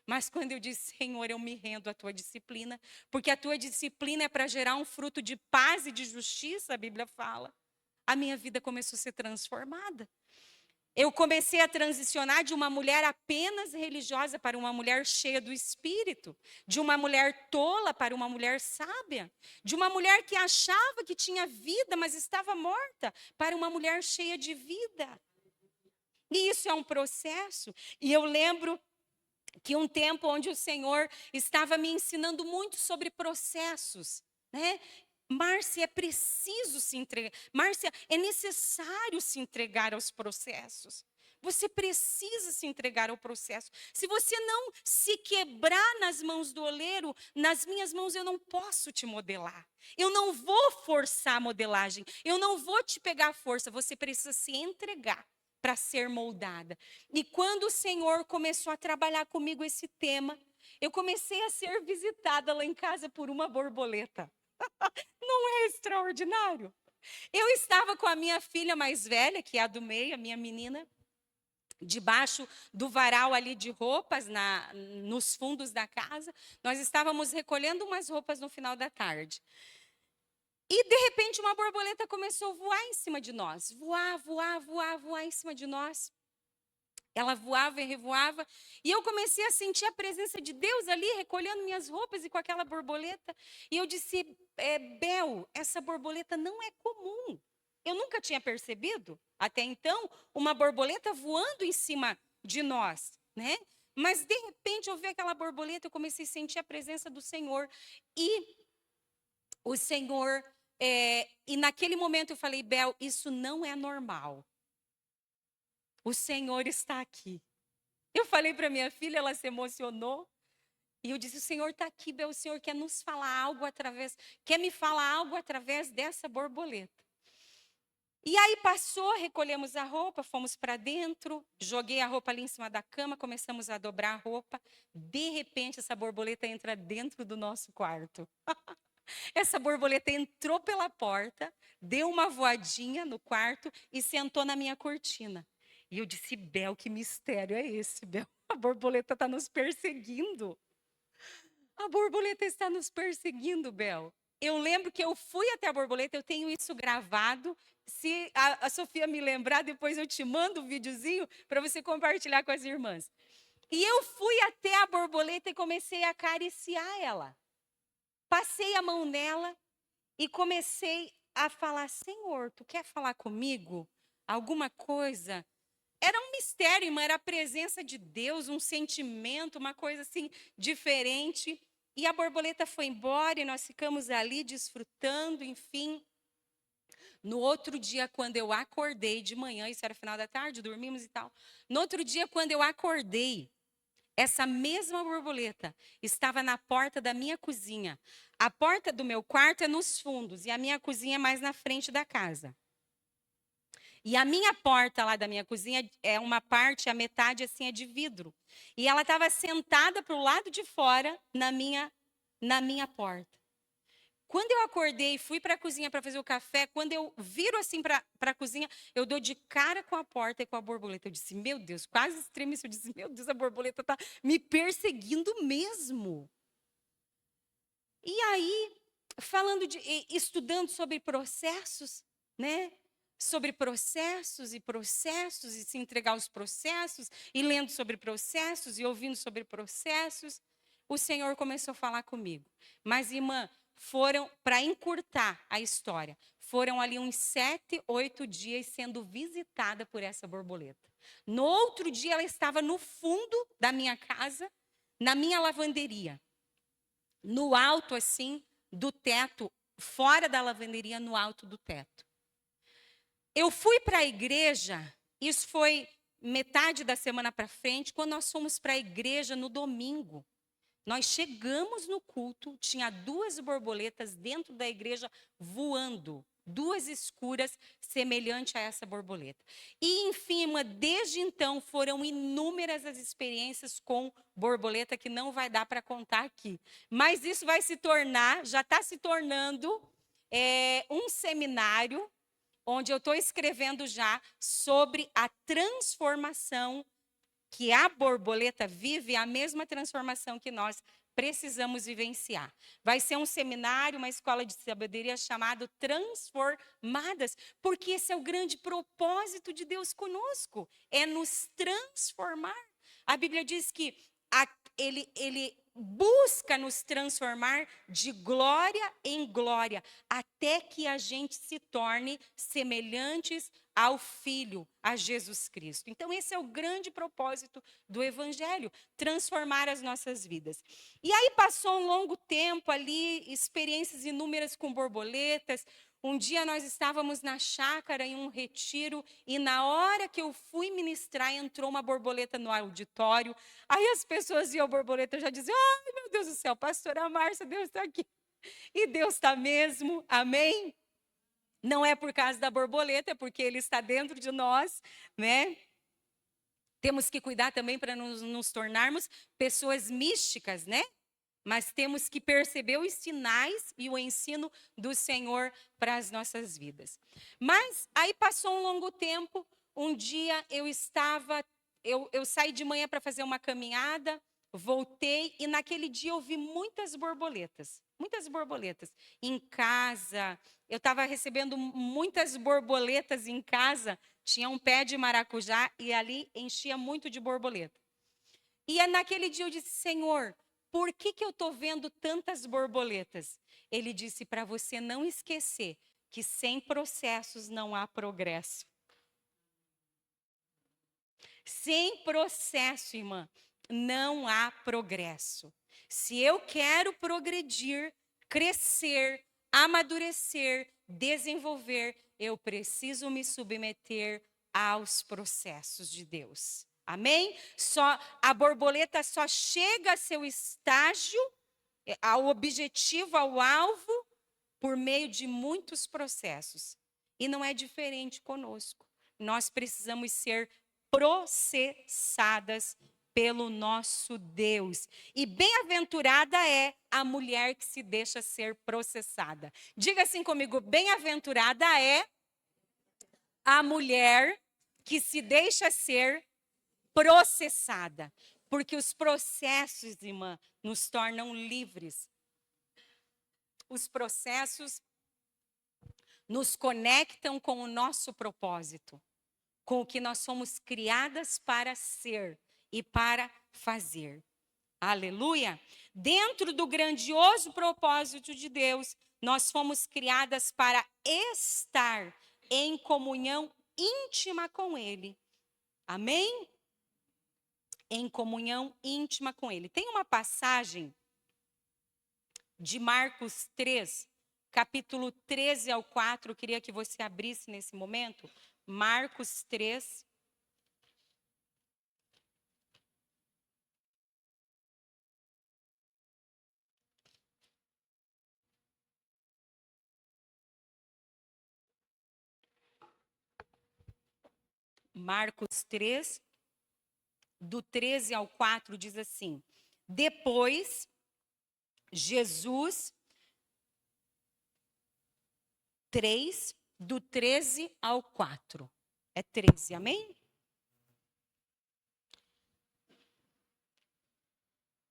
Mas quando eu disse, Senhor, eu me rendo à tua disciplina, porque a tua disciplina é para gerar um fruto de paz e de justiça, a Bíblia fala. A minha vida começou a ser transformada. Eu comecei a transicionar de uma mulher apenas religiosa para uma mulher cheia do Espírito, de uma mulher tola para uma mulher sábia, de uma mulher que achava que tinha vida, mas estava morta, para uma mulher cheia de vida. E isso é um processo. E eu lembro que um tempo onde o Senhor estava me ensinando muito sobre processos, né? Márcia, é preciso se entregar. Márcia, é necessário se entregar aos processos. Você precisa se entregar ao processo. Se você não se quebrar nas mãos do oleiro, nas minhas mãos eu não posso te modelar. Eu não vou forçar a modelagem. Eu não vou te pegar a força. Você precisa se entregar para ser moldada. E quando o Senhor começou a trabalhar comigo esse tema, eu comecei a ser visitada lá em casa por uma borboleta. Não é extraordinário? Eu estava com a minha filha mais velha, que é a do meio, a minha menina, debaixo do varal ali de roupas, nos fundos da casa. Nós estávamos recolhendo umas roupas no final da tarde. E, de repente, uma borboleta começou a voar em cima de nós. Voar em cima de nós. Ela voava e revoava. E eu comecei a sentir a presença de Deus ali, recolhendo minhas roupas e com aquela borboleta. E eu disse, Bel, essa borboleta não é comum. Eu nunca tinha percebido, até então, uma borboleta voando em cima de nós, né? Mas, de repente, eu vi aquela borboleta, eu comecei a sentir a presença do Senhor. E o Senhor... e naquele momento eu falei, Bel, isso não é normal. O Senhor está aqui. Eu falei para minha filha, ela se emocionou. E eu disse, o Senhor está aqui, Bel, o Senhor quer nos falar algo quer me falar algo através dessa borboleta. E aí passou, recolhemos a roupa, fomos para dentro, joguei a roupa ali em cima da cama, começamos a dobrar a roupa. De repente, essa borboleta entra dentro do nosso quarto. Essa borboleta entrou pela porta, deu uma voadinha no quarto e sentou na minha cortina. E eu disse, Bel, que mistério é esse, Bel? A borboleta está nos perseguindo. A borboleta está nos perseguindo, Bel. Eu lembro que eu fui até a borboleta, eu tenho isso gravado. Se a Sofia me lembrar, depois eu te mando um videozinho para você compartilhar com as irmãs. E eu fui até a borboleta e comecei a acariciar ela. Passei a mão nela e comecei a falar, Senhor, tu quer falar comigo? Alguma coisa? Era um mistério, irmã, era a presença de Deus, um sentimento, uma coisa assim diferente. E a borboleta foi embora e nós ficamos ali desfrutando, enfim. No outro dia, quando eu acordei de manhã, isso era final da tarde, dormimos e tal. No outro dia, quando eu acordei, essa mesma borboleta estava na porta da minha cozinha. A porta do meu quarto é nos fundos e a minha cozinha é mais na frente da casa. E a minha porta lá da minha cozinha é uma parte, a metade assim é de vidro. E ela estava sentada para o lado de fora na minha porta. Quando eu acordei e fui para a cozinha para fazer o café, quando eu viro assim para a cozinha, eu dou de cara com a porta e com a borboleta. Eu disse, meu Deus, quase estremeci. Eu disse, meu Deus, a borboleta está me perseguindo mesmo. E aí, estudando sobre processos, né? Sobre processos e se entregar aos processos, e lendo sobre processos e ouvindo sobre processos, o Senhor começou a falar comigo. Mas, irmã, foram, para encurtar a história, foram ali uns 7, 8 dias sendo visitada por essa borboleta. No outro dia, ela estava no fundo da minha casa, na minha lavanderia. No alto, assim, do teto, fora da lavanderia, no alto do teto. Eu fui para a igreja, isso foi metade da semana para frente, quando nós fomos para a igreja no domingo. Nós chegamos no culto, tinha 2 borboletas dentro da igreja voando, 2 escuras, semelhante a essa borboleta. E, enfim, desde então foram inúmeras as experiências com borboleta que não vai dar para contar aqui. Mas isso vai se tornar, já está se tornando um seminário, onde eu estou escrevendo já sobre a transformação que a borboleta vive, a mesma transformação que nós precisamos vivenciar. Vai ser um seminário, uma escola de sabedoria chamado Transformadas, porque esse é o grande propósito de Deus conosco, é nos transformar. A Bíblia diz que ele busca nos transformar de glória em glória, até que a gente se torne semelhantes ao Filho, a Jesus Cristo. Então, esse é o grande propósito do Evangelho, transformar as nossas vidas. E aí passou um longo tempo ali, experiências inúmeras com borboletas, Um dia nós estávamos na chácara em um retiro e na hora que eu fui ministrar entrou uma borboleta no auditório. Aí as pessoas viam a borboleta e já diziam: ai, meu Deus do céu, pastora Márcia, Deus está aqui. E Deus está mesmo, amém? Não é por causa da borboleta, é porque Ele está dentro de nós, né? Temos que cuidar também para nos tornarmos pessoas místicas, né? Mas temos que perceber os sinais e o ensino do Senhor para as nossas vidas. Mas aí passou um longo tempo, um dia eu saí de manhã para fazer uma caminhada, voltei e naquele dia eu vi muitas borboletas em casa. Eu estava recebendo muitas borboletas em casa, tinha um pé de maracujá e ali enchia muito de borboleta. E naquele dia eu disse: Senhor, por que eu estou vendo tantas borboletas? Ele disse para você não esquecer que sem processos não há progresso. Sem processo, irmã, não há progresso. Se eu quero progredir, crescer, amadurecer, desenvolver, eu preciso me submeter aos processos de Deus. Amém? A borboleta só chega a seu estágio, ao objetivo, ao alvo, por meio de muitos processos. E não é diferente conosco. Nós precisamos ser processadas pelo nosso Deus. E bem-aventurada é a mulher que se deixa ser processada. Diga assim comigo: bem-aventurada é a mulher que se deixa ser processada. Porque os processos, irmã, nos tornam livres. Os processos nos conectam com o nosso propósito, com o que nós somos criadas para ser e para fazer. Aleluia! Dentro do grandioso propósito de Deus, nós fomos criadas para estar em comunhão íntima com Ele. Amém? Em comunhão íntima com Ele. Tem uma passagem de Marcos 3, capítulo 13 ao 4, eu queria que você abrisse nesse momento. Marcos 3. Marcos 3, do 13 ao 4, diz assim: depois, Jesus, 3, do 13 ao 4. É 13, amém?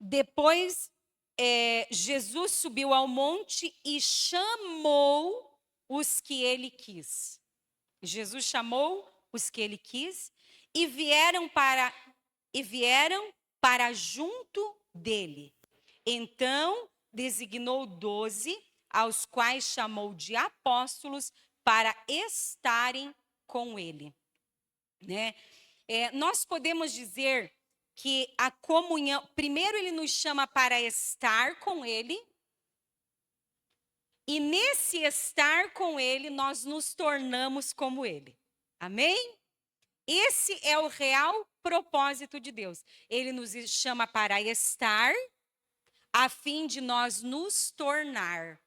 Depois, Jesus subiu ao monte e chamou os que ele quis. Jesus chamou os que ele quis e vieram para junto dele. Então, designou 12, aos quais chamou de apóstolos, para estarem com ele. Né? Nós podemos dizer que a comunhão, primeiro ele nos chama para estar com ele, e nesse estar com ele, nós nos tornamos como ele. Amém? Esse é o real propósito de Deus. Ele nos chama para estar, a fim de nós nos tornar.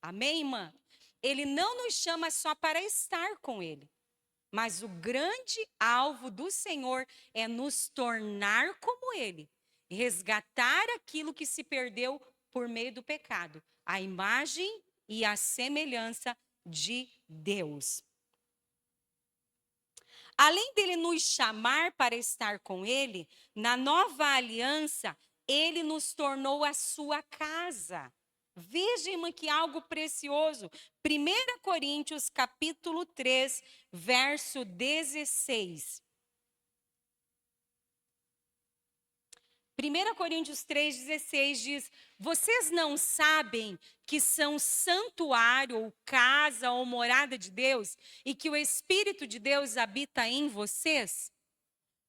Amém, irmã? Ele não nos chama só para estar com ele. Mas o grande alvo do Senhor é nos tornar como Ele. Resgatar aquilo que se perdeu por meio do pecado. A imagem e a semelhança de Deus. Além dele nos chamar para estar com Ele, na nova aliança, Ele nos tornou a sua casa. Veja, irmã, que algo precioso. 1 Coríntios, capítulo 3, verso 16. 1 Coríntios 3,16 diz: vocês não sabem que são santuário, ou casa, ou morada de Deus, e que o Espírito de Deus habita em vocês?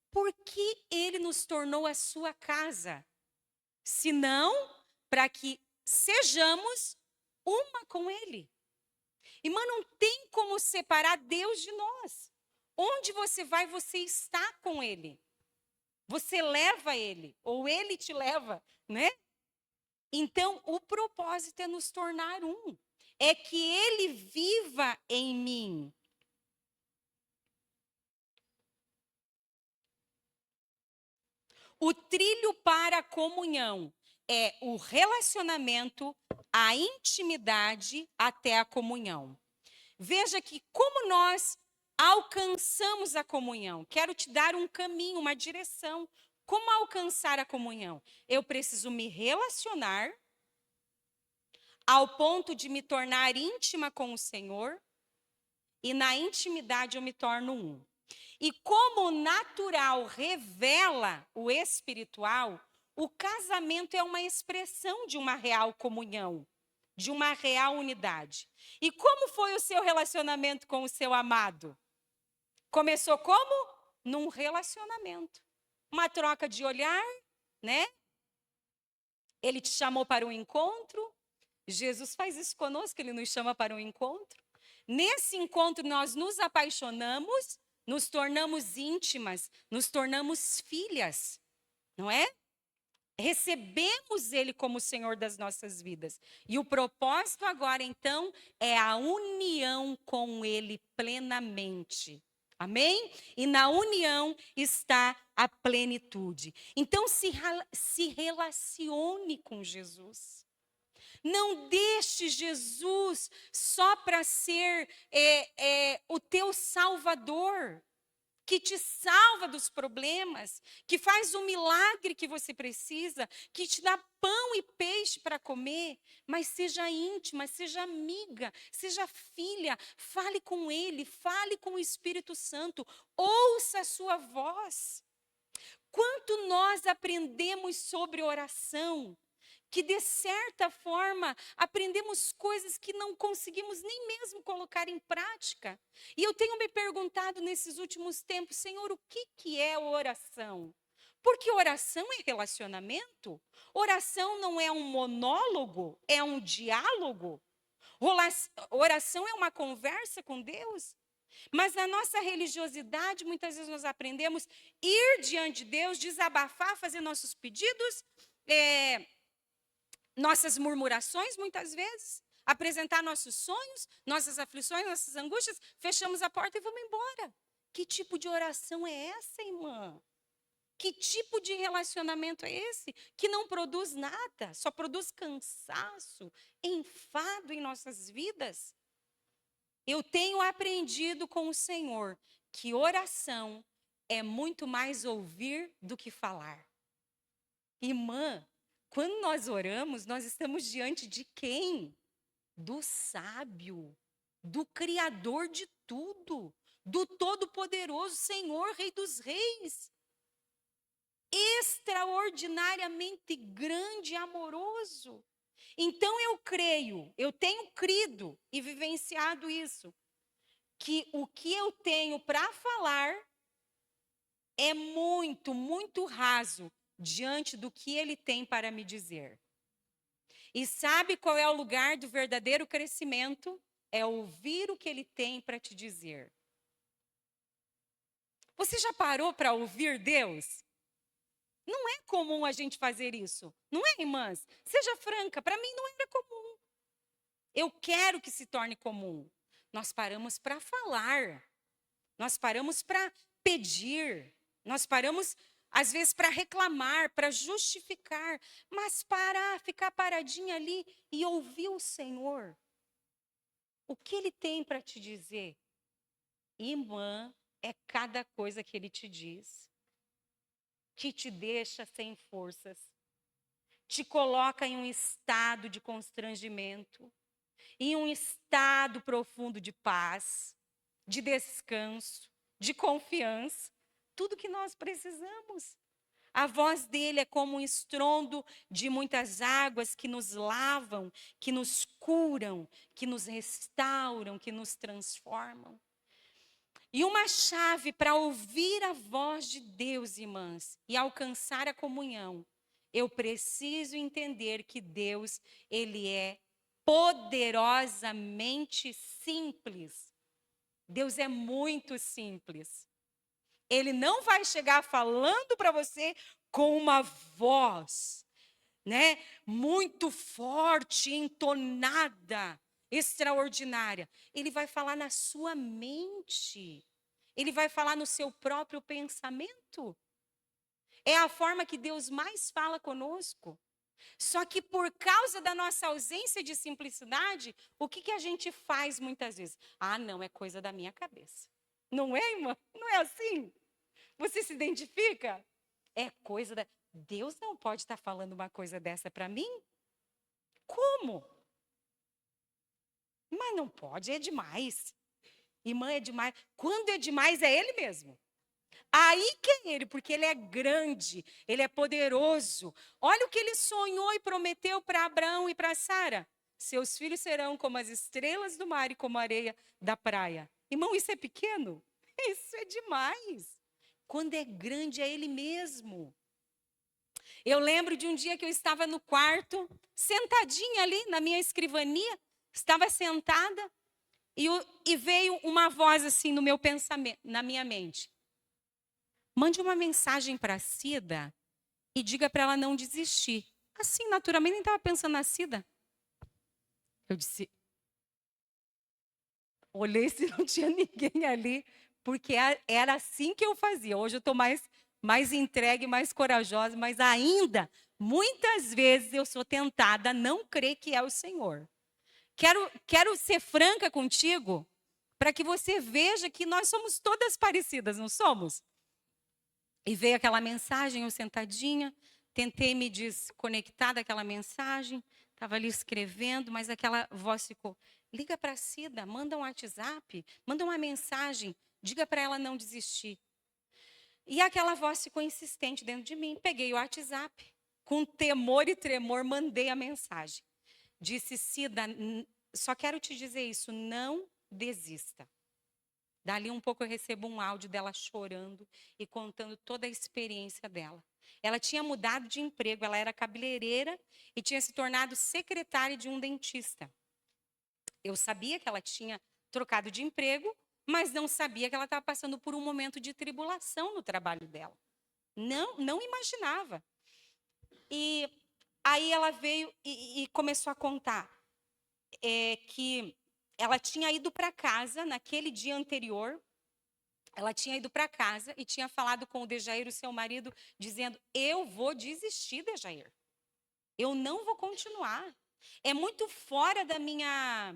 Por que Ele nos tornou a sua casa? Senão, para que sejamos uma com Ele. Irmã, não tem como separar Deus de nós. Onde você vai, você está com Ele. Você leva Ele, ou Ele te leva, né? Então, o propósito é nos tornar um. É que Ele viva em mim. O trilho para a comunhão é o relacionamento, a intimidade até a comunhão. Veja que como nós alcançamos a comunhão. Quero te dar um caminho, uma direção. Como alcançar a comunhão? Eu preciso me relacionar ao ponto de me tornar íntima com o Senhor, e na intimidade eu me torno um. E como o natural revela o espiritual, o casamento é uma expressão de uma real comunhão, de uma real unidade. E como foi o seu relacionamento com o seu amado? Começou como? Num relacionamento. Uma troca de olhar, né? Ele te chamou para um encontro. Jesus faz isso conosco, ele nos chama para um encontro. Nesse encontro nós nos apaixonamos, nos tornamos íntimas, nos tornamos filhas, não é? Recebemos Ele como Senhor das nossas vidas. E o propósito agora, então, é a união com Ele plenamente. Amém? E na união está a plenitude. Então, se relacione com Jesus. Não deixe Jesus só para ser o teu salvador, que te salva dos problemas, que faz o milagre que você precisa, que te dá pão e peixe para comer, mas seja íntima, seja amiga, seja filha, fale com Ele, fale com o Espírito Santo, ouça a sua voz. Quanto nós aprendemos sobre oração, que de certa forma aprendemos coisas que não conseguimos nem mesmo colocar em prática. E eu tenho me perguntado nesses últimos tempos, Senhor, o que é oração? Porque oração é relacionamento. Oração não é um monólogo, é um diálogo. Oração é uma conversa com Deus. Mas na nossa religiosidade, muitas vezes nós aprendemos ir diante de Deus, desabafar, fazer nossos pedidos, nossas murmurações, muitas vezes, apresentar nossos sonhos, nossas aflições, nossas angústias, fechamos a porta e vamos embora. Que tipo de oração é essa, irmã? Que tipo de relacionamento é esse? Que não produz nada, só produz cansaço, enfado em nossas vidas. Eu tenho aprendido com o Senhor que oração é muito mais ouvir do que falar. Irmã, quando nós oramos, nós estamos diante de quem? Do sábio, do Criador de tudo, do Todo-Poderoso Senhor, Rei dos Reis. Extraordinariamente grande e amoroso. Então eu creio, eu tenho crido e vivenciado isso, que o que eu tenho para falar é muito, muito raso diante do que Ele tem para me dizer. E sabe qual é o lugar do verdadeiro crescimento? É ouvir o que Ele tem para te dizer. Você já parou para ouvir Deus? Não é comum a gente fazer isso. Não é, irmãs? Seja franca, para mim não era comum. Eu quero que se torne comum. Nós paramos para falar. Nós paramos para pedir. Nós paramos, às vezes, para reclamar, para justificar. Mas parar, ficar paradinha ali e ouvir o Senhor. O que Ele tem para te dizer? Irmã, é cada coisa que Ele te diz que te deixa sem forças, te coloca em um estado de constrangimento, em um estado profundo de paz, de descanso, de confiança, tudo que nós precisamos. A voz dele é como um estrondo de muitas águas que nos lavam, que nos curam, que nos restauram, que nos transformam. E uma chave para ouvir a voz de Deus, irmãs, e alcançar a comunhão, eu preciso entender que Deus, Ele é poderosamente simples. Deus é muito simples. Ele não vai chegar falando para você com uma voz, né, muito forte, entonada, extraordinária. Ele vai falar na sua mente. Ele vai falar no seu próprio pensamento. É a forma que Deus mais fala conosco. Só que por causa da nossa ausência de simplicidade, o que a gente faz muitas vezes? Ah, não, é coisa da minha cabeça. Não é, irmã? Não é assim? Você se identifica? É coisa da... Deus não pode estar falando uma coisa dessa para mim? Como? Mas não pode, é demais. Irmã, é demais. Quando é demais, é ele mesmo. Aí que é ele, porque ele é grande, ele é poderoso. Olha o que ele sonhou e prometeu para Abraão e para Sara. Seus filhos serão como as estrelas do mar e como a areia da praia. Irmão, isso é pequeno? Isso é demais. Quando é grande, é ele mesmo. Eu lembro de um dia que eu estava no quarto, sentadinha ali na minha escrivania, estava sentada, e veio uma voz assim no meu pensamento, na minha mente. Mande uma mensagem para a Cida e diga para ela não desistir. Assim, naturalmente, nem estava pensando na Cida. Eu disse, olhei se não tinha ninguém ali, porque era assim que eu fazia. Hoje eu estou mais entregue, mais corajosa, mas ainda, muitas vezes eu sou tentada a não crer que é o Senhor. Quero ser franca contigo, para que você veja que nós somos todas parecidas, não somos? E veio aquela mensagem, eu sentadinha, tentei me desconectar daquela mensagem, estava ali escrevendo, mas aquela voz ficou, liga para a Cida, manda um WhatsApp, manda uma mensagem, diga para ela não desistir. E aquela voz ficou insistente dentro de mim, peguei o WhatsApp, com temor e tremor, mandei a mensagem. Disse, Cida, só quero te dizer isso, não desista. Dali um pouco eu recebo um áudio dela chorando e contando toda a experiência dela. Ela tinha mudado de emprego, ela era cabeleireira e tinha se tornado secretária de um dentista. Eu sabia que ela tinha trocado de emprego, mas não sabia que ela estava passando por um momento de tribulação no trabalho dela. Não imaginava. E aí ela veio e começou a contar que ela tinha ido para casa naquele dia anterior. Ela tinha ido para casa e tinha falado com o Dejair, o seu marido, dizendo, eu vou desistir, Dejair. Eu não vou continuar. É muito fora da minha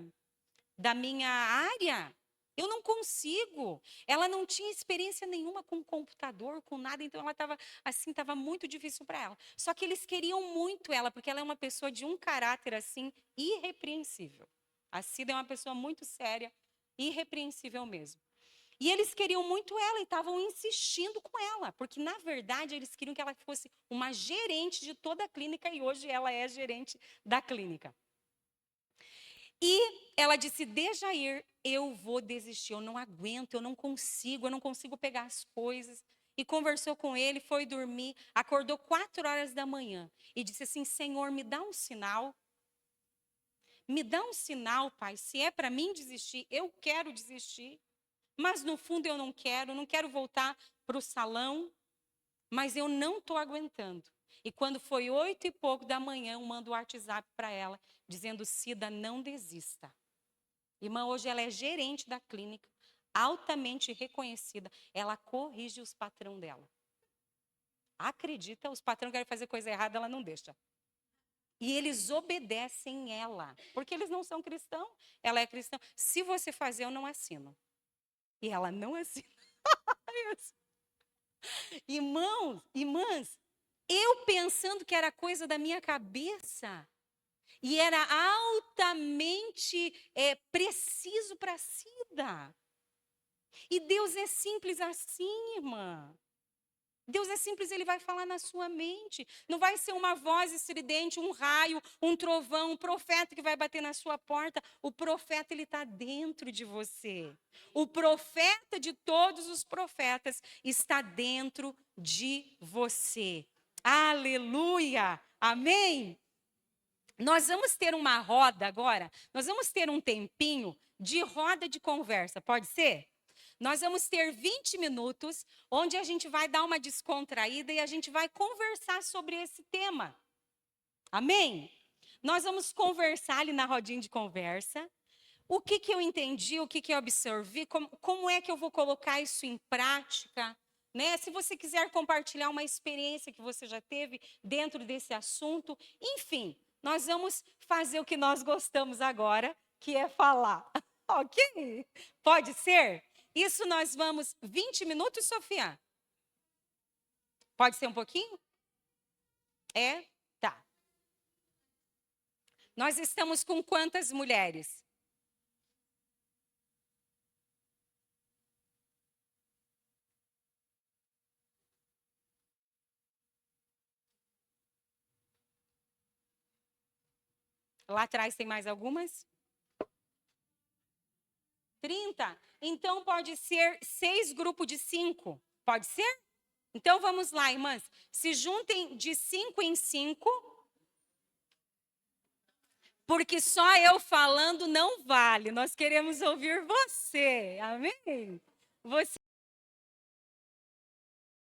área. Eu não consigo. Ela não tinha experiência nenhuma com computador, com nada, então ela estava assim, estava muito difícil para ela. Só que eles queriam muito ela, porque ela é uma pessoa de um caráter assim irrepreensível. A Cida é uma pessoa muito séria, irrepreensível mesmo. E eles queriam muito ela e estavam insistindo com ela, porque na verdade eles queriam que ela fosse uma gerente de toda a clínica e hoje ela é gerente da clínica. E ela disse, Dejair, eu vou desistir, eu não aguento, eu não consigo pegar as coisas. E conversou com ele, foi dormir, acordou 4 horas da manhã e disse assim, Senhor, me dá um sinal. Me dá um sinal, Pai, se é para mim desistir, eu quero desistir. Mas no fundo eu não quero voltar para o salão, mas eu não estou aguentando. E quando foi 8 e pouco da manhã, eu mando o WhatsApp para ela, dizendo, Cida, não desista. Irmã, hoje ela é gerente da clínica, altamente reconhecida. Ela corrige os patrão dela. Acredita, os patrões querem fazer coisa errada, ela não deixa. E eles obedecem ela, porque eles não são cristãos, ela é cristã. Se você fazer, eu não assino. E ela não assina. Irmãs, eu pensando que era coisa da minha cabeça, e era altamente preciso para a Cida. E Deus é simples assim, irmã. Deus é simples, ele vai falar na sua mente. Não vai ser uma voz estridente, um raio, um trovão, um profeta que vai bater na sua porta. O profeta, ele está dentro de você. O profeta de todos os profetas está dentro de você. Aleluia! Amém? Nós vamos ter uma roda agora, nós vamos ter um tempinho de roda de conversa, pode ser? Nós vamos ter 20 minutos onde a gente vai dar uma descontraída e a gente vai conversar sobre esse tema. Amém? Nós vamos conversar ali na rodinha de conversa. O que eu entendi, o que eu absorvi, como é que eu vou colocar isso em prática, né? Se você quiser compartilhar uma experiência que você já teve dentro desse assunto, enfim, nós vamos fazer o que nós gostamos agora, que é falar. Ok? Pode ser? Isso nós vamos 20 minutos, Sofia? Pode ser um pouquinho? É? Tá. Nós estamos com quantas mulheres? Lá atrás tem mais algumas? 30? Então pode ser 6 grupos de 5. Pode ser? Então vamos lá, irmãs. Se juntem de 5 em 5. Porque só eu falando não vale. Nós queremos ouvir você. Amém? Você